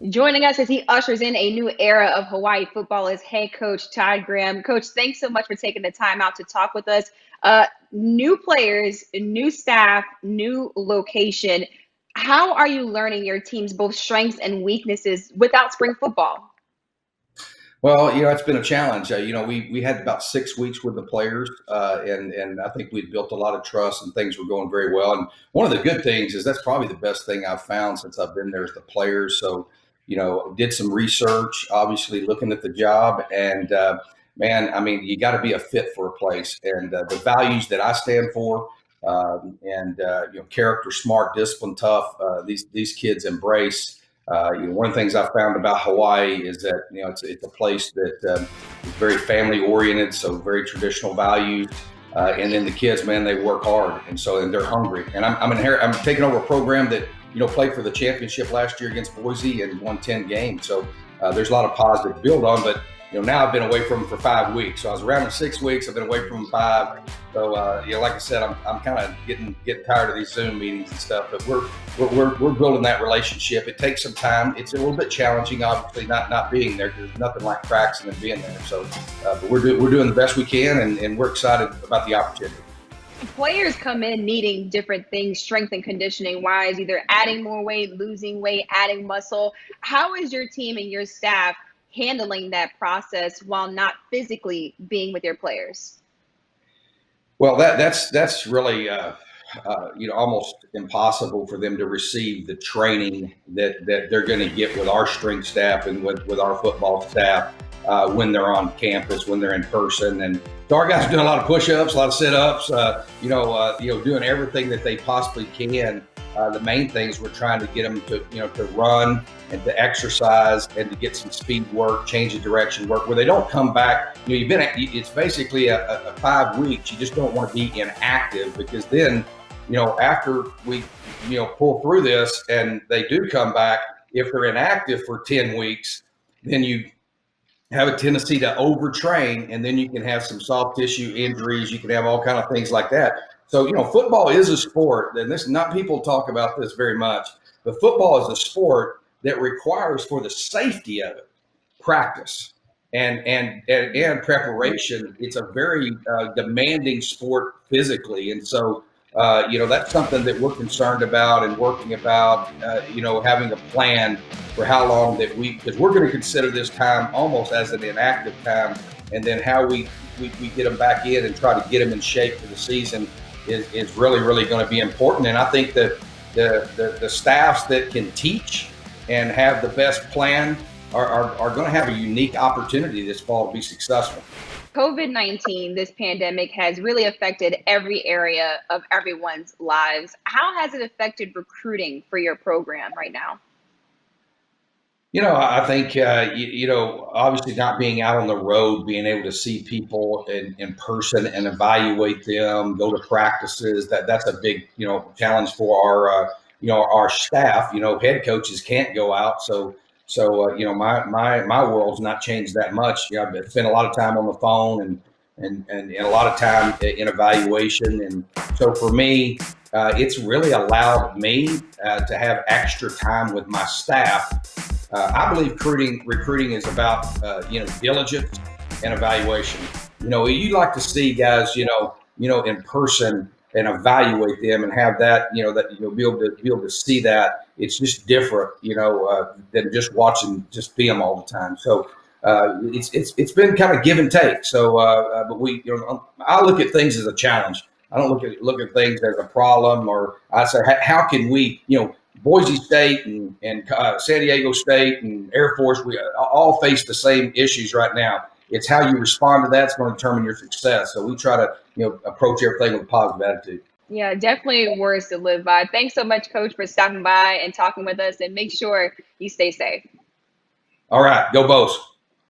Joining us as he ushers in a new era of Hawaii football is head coach Todd Graham. Coach, thanks so much for taking the time out to talk with us. New players, new staff, new location. How are you learning your team's both strengths and weaknesses without spring football? Well, it's been a challenge. We had about 6 weeks with the players, and I think we've built a lot of trust, and things were going very well. And one of the good things is that's probably the best thing I've found since I've been there is the players. So, did some research, obviously looking at the job, and man, I mean, you got to be a fit for a place, and the values that I stand for, and character, smart, discipline, tough. These kids embrace. One of the things I found about Hawaii is that it's a place that is very family oriented, so very traditional values. And then the kids, man, they work hard, and they're hungry. And I'm taking over a program that played for the championship last year against Boise and won 10 games. So there's a lot of positive to build on. But now I've been away from them for 5 weeks. So I was around them 6 weeks. I've been away from them 5. So like I said, I'm kind of getting tired of these Zoom meetings and stuff. But we're building that relationship. It takes some time. It's a little bit challenging, obviously, not being there. There's nothing like practicing and being there. So, but we're doing the best we can, and we're excited about the opportunity. Players come in needing different things, strength and conditioning wise, either adding more weight, losing weight, adding muscle. How is your team and your staff handling that process while not physically being with your players? Well, that's really almost impossible for them to receive the training that they're going to get with our strength staff and with our football staff when they're on campus, when they're in person. And so our guys are doing a lot of push-ups, a lot of sit-ups, doing everything that they possibly can. The main things we're trying to get them to run and to exercise and to get some speed work, change of direction work, where they don't come back. It's basically a 5 weeks. You just don't want to be inactive, because then, after we, pull through this and they do come back, if they're inactive for 10 weeks, then you have a tendency to overtrain, and then you can have some soft tissue injuries. You can have all kind of things like that. So, football is a sport, and this not people talk about this very much, but football is a sport that requires, for the safety of it, practice and preparation. It's a very demanding sport physically, and so that's something that we're concerned about and working about. Having a plan for how long because we're going to consider this time almost as an inactive time, and then how we get them back in and try to get them in shape for the season is really going to be important. And I think that the staffs that can teach and have the best plan are going to have a unique opportunity this fall to be successful. COVID-19, this pandemic, has really affected every area of everyone's lives. How has it affected recruiting for your program right now? I think, obviously not being out on the road, being able to see people in person and evaluate them, go to practices, that's a big, challenge for our staff. Head coaches can't go out. So my world's not changed that much. I've spent a lot of time on the phone and a lot of time in evaluation. And so for me, it's really allowed me to have extra time with my staff. I believe recruiting is about diligence and evaluation. You like to see guys in person and evaluate them and have that be able to see that. It's just different than just watching just film all the time. So it's been kind of give and take. So but I look at things as a challenge. I don't look at things as a problem. Or I say, how can we Boise State and San Diego State and Air Force, we all face the same issues right now. It's how you respond to that's going to determine your success. So we try to approach everything with a positive attitude. Yeah, definitely words to live by. Thanks so much, Coach, for stopping by and talking with us, and make sure you stay safe. All right, go Bows.